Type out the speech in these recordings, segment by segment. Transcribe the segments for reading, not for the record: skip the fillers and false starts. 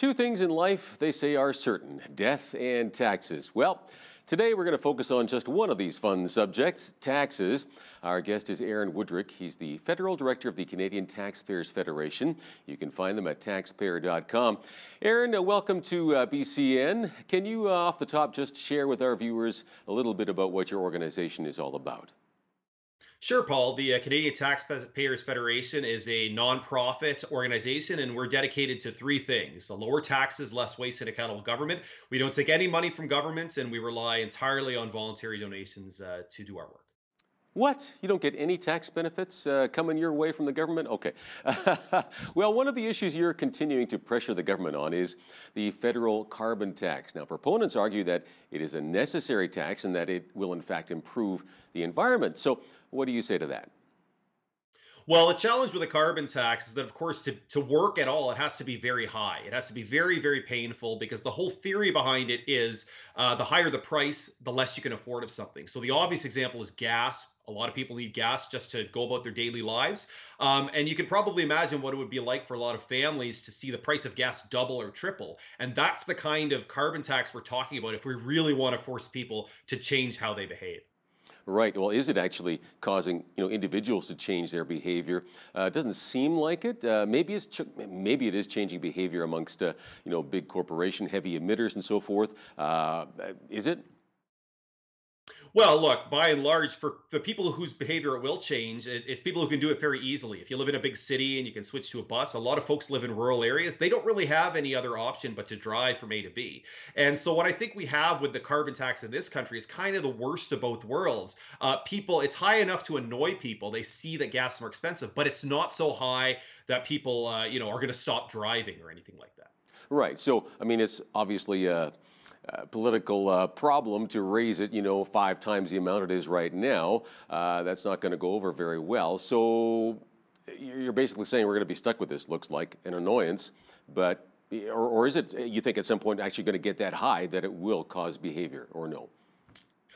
Two things in life they say are certain: death and taxes. Well, today we're going to focus on just one of these fun subjects: taxes. Our guest is Wudrick. He's the Federal Director of the Canadian Taxpayers Federation. You can find them at taxpayer.com. Aaron, welcome to BCN. Can you, off the top, just share with our viewers a little bit about what your organization is all about? Sure, Paul. The Canadian Taxpayers Federation is a nonprofit organization, and we're dedicated to three things: lower taxes, less waste, and accountable government. We don't take any money from government, and we rely entirely on voluntary donations to do our work. What? You don't get any tax benefits coming your way from the government? Okay. Well, one of the issues you're continuing to pressure the government on is the federal carbon tax. Now, proponents argue that it is a necessary tax and that it will, in fact, improve the environment. So, what do you say to that? Well, the challenge with a carbon tax is that, of course, to work at all, it has to be very high. It has to be very, very painful, because the whole theory behind it is the higher the price, the less you can afford of something. So the obvious example is gas. A lot of people need gas just to go about their daily lives. And you can probably imagine what it would be like for a lot of families to see the price of gas double or triple. And that's the kind of carbon tax we're talking about if we really want to force people to change how they behave. Right. Well, is it actually causing individuals to change their behavior? It doesn't seem like it. Maybe it is changing behavior amongst big corporation, heavy emitters, and so forth. Is it? Well, look, by and large, for the people whose behavior it will change, it's people who can do it very easily. If you live in a big city and you can switch to a bus, a lot of folks live in rural areas. They don't really have any other option but to drive from A to B. And so what I think we have with the carbon tax in this country is kind of the worst of both worlds. It's high enough to annoy people. They see that gas is more expensive, but it's not so high that people, are going to stop driving or anything like that. Right. So, I mean, it's obviously political problem to raise it, 5 times the amount it is right now. That's not going to go over very well. So you're basically saying we're going to be stuck with this, looks like, an annoyance. But, or is it, you think at some point actually going to get that high that it will cause behavior, or no?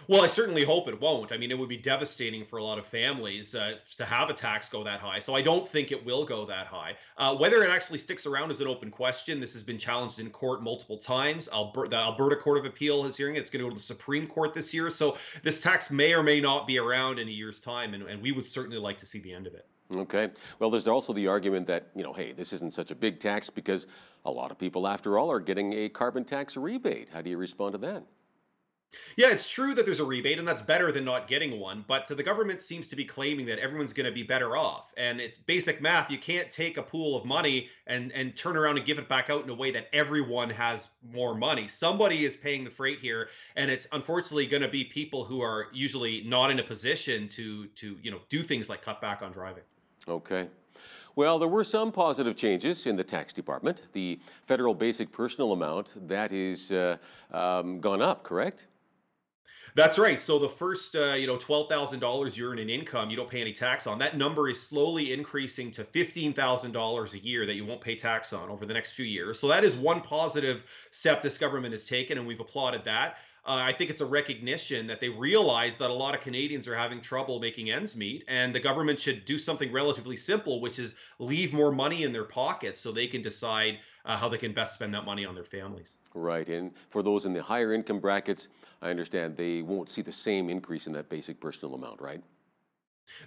Well, I certainly hope it won't. I mean, it would be devastating for a lot of families to have a tax go that high. So I don't think it will go that high. Whether it actually sticks around is an open question. This has been challenged in court multiple times. The Alberta Court of Appeal is hearing it. It's going to go to the Supreme Court this year. So this tax may or may not be around in a year's time, and we would certainly like to see the end of it. Okay. Well, there's also the argument that, hey, this isn't such a big tax because a lot of people, after all, are getting a carbon tax rebate. How do you respond to that? Yeah, it's true that there's a rebate, and that's better than not getting one. But the government seems to be claiming that everyone's going to be better off. And it's basic math. You can't take a pool of money and turn around and give it back out in a way that everyone has more money. Somebody is paying the freight here, and it's unfortunately going to be people who are usually not in a position to do things like cut back on driving. Okay. Well, there were some positive changes in the tax department. The federal basic personal amount, that is gone up, correct? That's right. So the first, $12,000 you earn in income, you don't pay any tax on. That number is slowly increasing to $15,000 a year that you won't pay tax on over the next few years. So that is one positive step this government has taken, and we've applauded that. I think it's a recognition that they realize that a lot of Canadians are having trouble making ends meet, and the government should do something relatively simple, which is leave more money in their pockets so they can decide how they can best spend that money on their families. Right. And for those in the higher income brackets, I understand they won't see the same increase in that basic personal amount, right?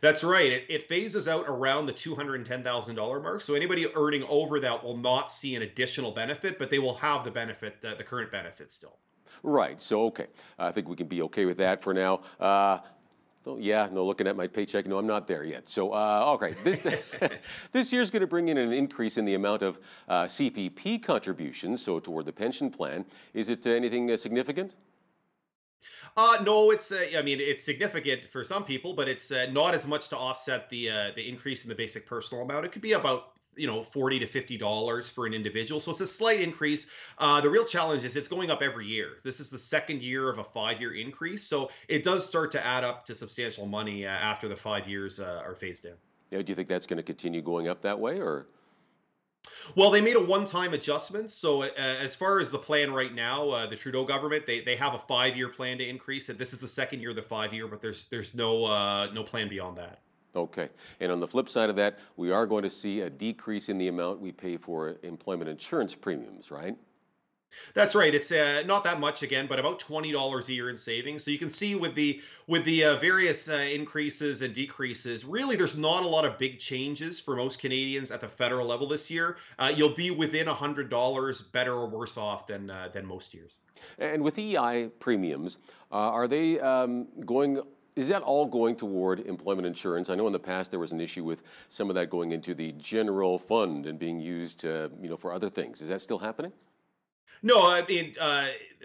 That's right. It phases out around the $210,000 mark. So anybody earning over that will not see an additional benefit, but they will have the benefit, the current benefit still. Right. So, okay. I think we can be okay with that for now. Looking at my paycheck, no, I'm not there yet. So, all right. This year's going to bring in an increase in the amount of CPP contributions, so toward the pension plan. Is it anything significant? No, it's significant for some people, but it's not as much to offset the increase in the basic personal amount. It could be about $40 to $50 for an individual. So it's a slight increase. The real challenge is it's going up every year. This is the second year of a 5-year increase. So it does start to add up to substantial money after the 5 years are phased in. Yeah, do you think that's going to continue going up that way, or? Well, they made a one-time adjustment. So as far as the plan right now, the Trudeau government, they have a 5-year plan to increase it. This is the second year of the 5-year, but there's no plan beyond that. Okay. And on the flip side of that, we are going to see a decrease in the amount we pay for employment insurance premiums, right? That's right. It's not that much again, but about $20 a year in savings. So you can see with the various increases and decreases, really, there's not a lot of big changes for most Canadians at the federal level this year. You'll be within $100 better or worse off than most years. And with EI premiums, are they going? Is that all going toward employment insurance? I know in the past there was an issue with some of that going into the general fund and being used, for other things. Is that still happening? No, I mean,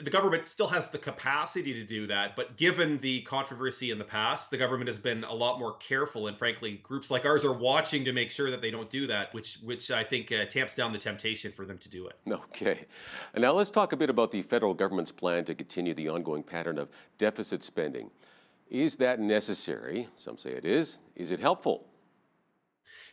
the government still has the capacity to do that, but given the controversy in the past, the government has been a lot more careful, and frankly, groups like ours are watching to make sure that they don't do that, which I think tamps down the temptation for them to do it. Okay. And now let's talk a bit about the federal government's plan to continue the ongoing pattern of deficit spending. Is that necessary? Some say it is. Is it helpful?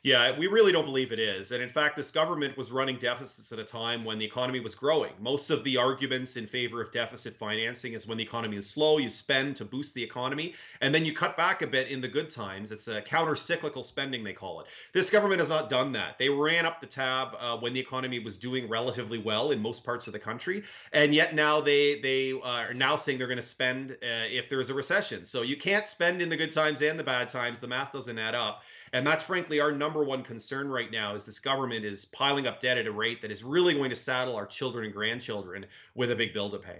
Yeah, we really don't believe it is. And in fact, this government was running deficits at a time when the economy was growing. Most of the arguments in favor of deficit financing is when the economy is slow, you spend to boost the economy, and then you cut back a bit in the good times. It's a counter-cyclical spending, they call it. This government has not done that. They ran up the tab when the economy was doing relatively well in most parts of the country, and yet now they are now saying they're going to spend if there's a recession. So you can't spend in the good times and the bad times. The math doesn't add up. And that's frankly our number one concern right now is this government is piling up debt at a rate that is really going to saddle our children and grandchildren with a big bill to pay.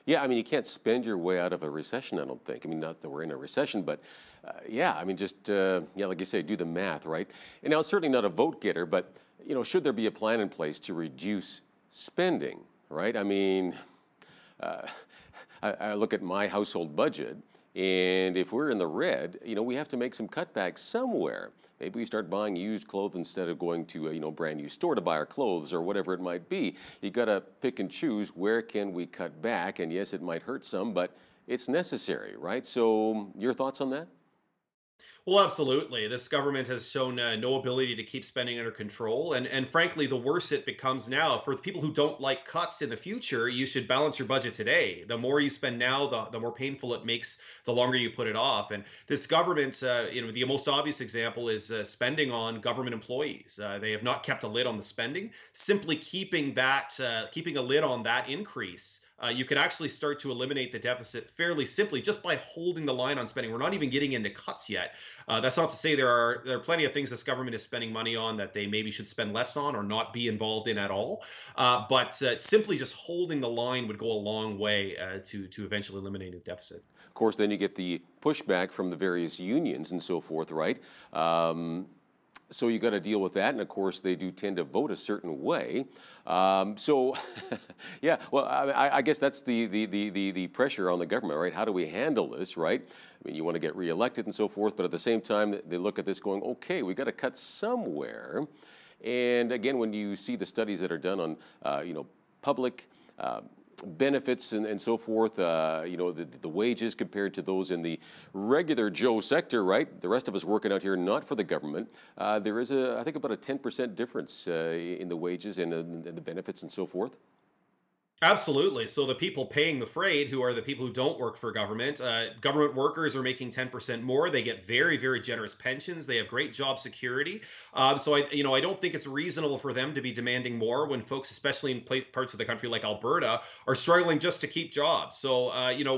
Yeah, I mean, you can't spend your way out of a recession, I don't think. I mean, not that we're in a recession, but yeah, I mean, just, like you say, do the math, right? And now it's certainly not a vote getter, but, should there be a plan in place to reduce spending, right? I mean, uh, I look at my household budget, and if we're in the red, we have to make some cutbacks somewhere. Maybe we start buying used clothes instead of going to a brand new store to buy our clothes or whatever it might be. You got to pick and choose where can we cut back. And yes, it might hurt some, but it's necessary, right? So your thoughts on that? Well, absolutely. This government has shown no ability to keep spending under control, and frankly, the worse it becomes now. For the people who don't like cuts in the future, you should balance your budget today. The more you spend now, the more painful it makes the longer you put it off. And this government, the most obvious example is spending on government employees. They have not kept a lid on the spending. Simply keeping a lid on that increase. You could actually start to eliminate the deficit fairly simply just by holding the line on spending. We're not even getting into cuts yet. That's not to say there are plenty of things this government is spending money on that they maybe should spend less on or not be involved in at all. But simply just holding the line would go a long way to eventually eliminating the deficit. Of course, then you get the pushback from the various unions and so forth, right? So you got to deal with that, and of course they do tend to vote a certain way. So, yeah. Well, I guess that's the pressure on the government, right? How do we handle this, right? I mean, you want to get reelected and so forth, but at the same time, they look at this going, okay, we got to cut somewhere. And again, when you see the studies that are done on, public benefits and so forth, the wages compared to those in the regular Joe sector, right? The rest of us working out here, not for the government. There is, I think, about a 10% difference in the wages and the benefits and so forth. Absolutely. So the people paying the freight, who are the people who don't work for government, government workers are making 10% more. They get very, very generous pensions. They have great job security. So I don't think it's reasonable for them to be demanding more when folks, especially in parts of the country like Alberta, are struggling just to keep jobs. So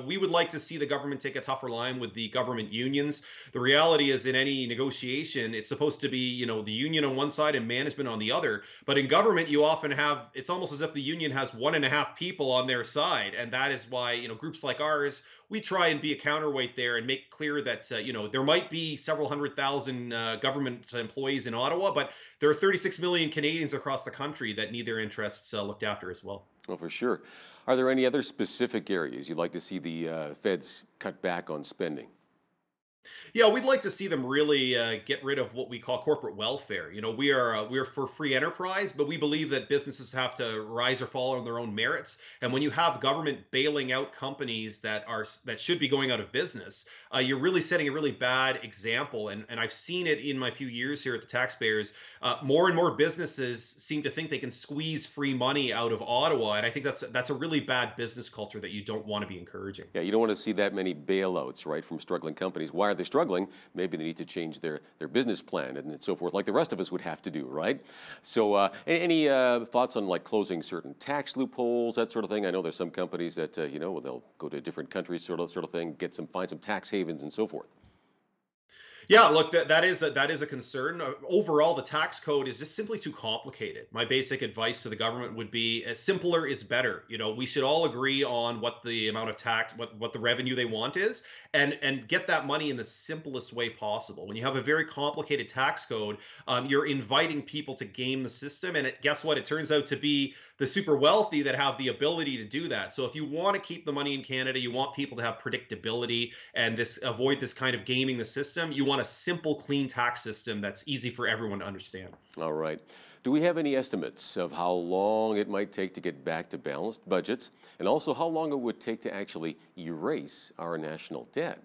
we would like to see the government take a tougher line with the government unions. The reality is, in any negotiation, it's supposed to be the union on one side and management on the other. But in government, you often have it's almost as if the union has 1.5 people on their side, and that is why groups like ours, we try and be a counterweight there and make clear that there might be several hundred thousand government employees in Ottawa, but there are 36 million Canadians across the country that need their interests looked after as well. Oh, for sure. Are there any other specific areas you'd like to see the feds cut back on spending? Yeah, we'd like to see them really get rid of what we call corporate welfare. We are for free enterprise, but we believe that businesses have to rise or fall on their own merits. And when you have government bailing out companies that should be going out of business, you're really setting a really bad example. And I've seen it in my few years here at the taxpayers. More and more businesses seem to think they can squeeze free money out of Ottawa, and I think that's a really bad business culture that you don't want to be encouraging. Yeah, you don't want to see that many bailouts, right, from struggling companies. Why are they're struggling, maybe they need to change their business plan and so forth, like the rest of us would have to do, right? So, any thoughts on like closing certain tax loopholes, that sort of thing? I know there's some companies that they'll go to different countries, sort of thing, find some tax havens and so forth. Yeah, look, that is a concern. Overall, the tax code is just simply too complicated. My basic advice to the government would be simpler is better. We should all agree on what the amount of tax, what the revenue they want is, and get that money in the simplest way possible. When you have a very complicated tax code, you're inviting people to game the system, and guess what? It turns out to be the super wealthy that have the ability to do that. So if you want to keep the money in Canada, you want people to have predictability and avoid this kind of gaming the system. You want a simple, clean tax system that's easy for everyone to understand. All right. Do we have any estimates of how long it might take to get back to balanced budgets, and also how long it would take to actually erase our national debt?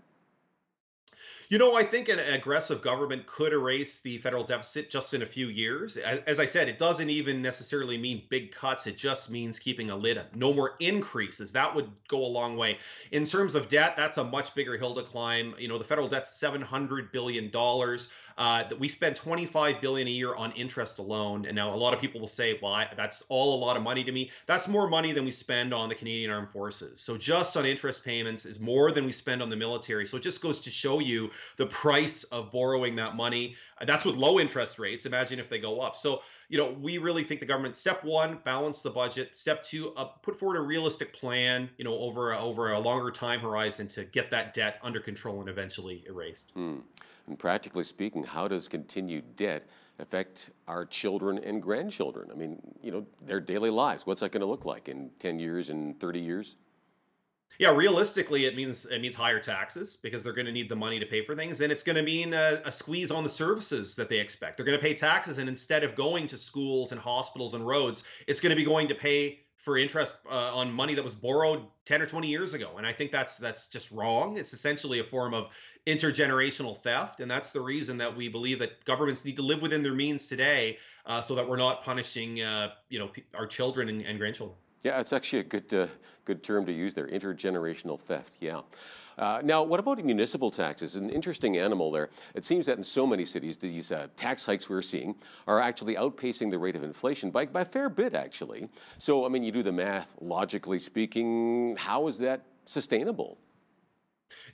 I think an aggressive government could erase the federal deficit just in a few years. As I said, it doesn't even necessarily mean big cuts. It just means keeping a lid on. No more increases. That would go a long way. In terms of debt, that's a much bigger hill to climb. The federal debt's $700 billion. That we spend $25 billion a year on interest alone. And now a lot of people will say, well, that's all a lot of money to me. That's more money than we spend on the Canadian Armed Forces. So just on interest payments is more than we spend on the military. So it just goes to show you the price of borrowing that money. That's with low interest rates. Imagine if they go up. So, we really think the government, step one, balance the budget. Step two, put forward a realistic plan, over a longer time horizon to get that debt under control and eventually erased. And practically speaking, how does continued debt affect our children and grandchildren? I mean, their daily lives. What's that going to look like in 10 years and 30 years? Yeah, realistically, it means higher taxes because they're going to need the money to pay for things, and it's going to mean a squeeze on the services that they expect. They're going to pay taxes, and instead of going to schools and hospitals and roads, it's going to be going to pay for interest on money that was borrowed 10 or 20 years ago. And I think that's just wrong. It's essentially a form of intergenerational theft, and that's the reason that we believe that governments need to live within their means today, so that we're not punishing our children and grandchildren. Yeah, it's actually a good term to use there, intergenerational theft. Yeah. Now, what about municipal taxes? An interesting animal there. It seems that in so many cities, these tax hikes we're seeing are actually outpacing the rate of inflation by a fair bit, actually. So, I mean, you do the math, logically speaking, how is that sustainable?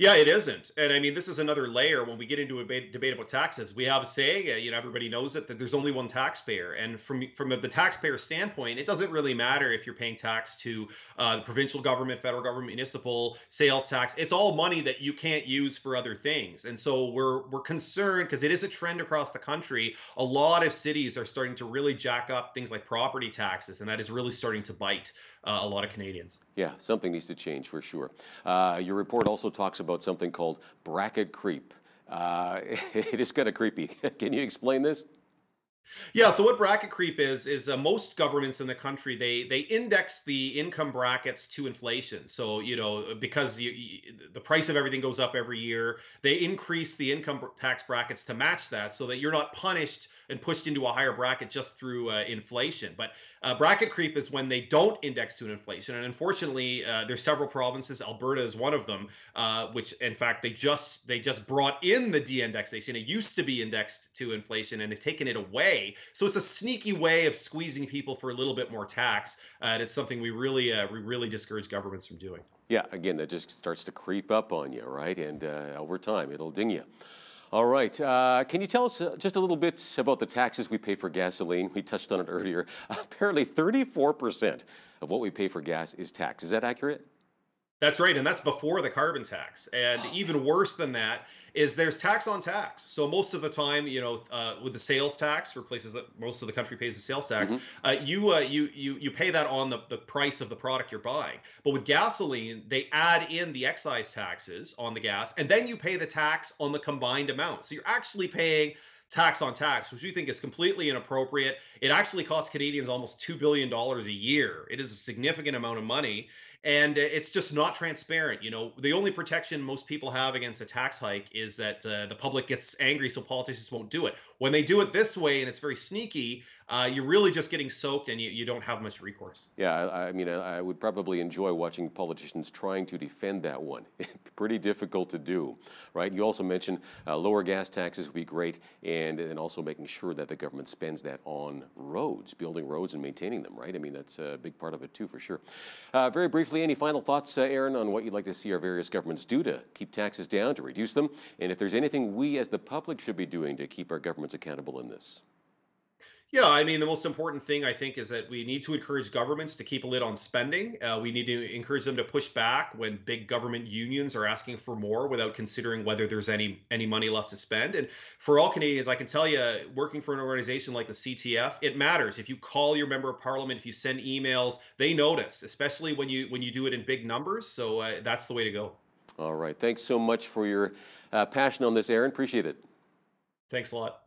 Yeah, it isn't. And I mean, this is another layer when we get into a debate about taxes. We have a saying, everybody knows it, that there's only one taxpayer. And from the taxpayer standpoint, it doesn't really matter if you're paying tax to the provincial government, federal government, municipal, sales tax. It's all money that you can't use for other things. And so we're concerned because it is a trend across the country. A lot of cities are starting to really jack up things like property taxes, and that is really starting to bite a lot of Canadians. Yeah, something needs to change for sure. Your report also talks about something called bracket creep. It is kind of creepy. Can you explain this? Yeah, so what bracket creep is most governments in the country, they index the income brackets to inflation. So because the price of everything goes up every year, they increase the income tax brackets to match that, so that you're not punished and pushed into a higher bracket just through inflation. But bracket creep is when they don't index to an inflation, and unfortunately, there's several provinces. Alberta is one of them, which in fact they just brought in the de-indexation. It used to be indexed to inflation, and they've taken it away. So it's a sneaky way of squeezing people for a little bit more tax, and it's something we really discourage governments from doing. Yeah, again, that just starts to creep up on you, right? And over time, it'll ding you. All right. Can you tell us just a little bit about the taxes we pay for gasoline? We touched on it earlier. Apparently, 34% of what we pay for gas is tax. Is that accurate? That's right, and that's before the carbon tax. And even worse than that is there's tax on tax. So most of the time, with the sales tax, for places that most of the country pays the sales tax, you pay that on the price of the product you're buying. But with gasoline, they add in the excise taxes on the gas, and then you pay the tax on the combined amount. So you're actually paying tax on tax, which we think is completely inappropriate. It actually costs Canadians almost $2 billion a year. It is a significant amount of money. and it's just not transparent. The only protection most people have against a tax hike is that the public gets angry, so politicians won't do it. When they do it this way and it's very sneaky, you're really just getting soaked, and you don't have much recourse. Yeah, I mean, I would probably enjoy watching politicians trying to defend that one. Pretty difficult to do, right? You also mentioned lower gas taxes would be great, and also making sure that the government spends that on roads, building roads and maintaining them, right? I mean, that's a big part of it too, for sure. Very briefly, any final thoughts, Aaron, on what you'd like to see our various governments do to keep taxes down, to reduce them, and if there's anything we as the public should be doing to keep our governments accountable in this? Yeah, I mean, the most important thing I think is that we need to encourage governments to keep a lid on spending. We need to encourage them to push back when big government unions are asking for more without considering whether there's any money left to spend. And for all Canadians, I can tell you, working for an organization like the CTF, it matters. If you call your member of parliament, if you send emails, they notice, especially when you do it in big numbers. So that's the way to go. All right. Thanks so much for your passion on this, Aaron. Appreciate it. Thanks a lot.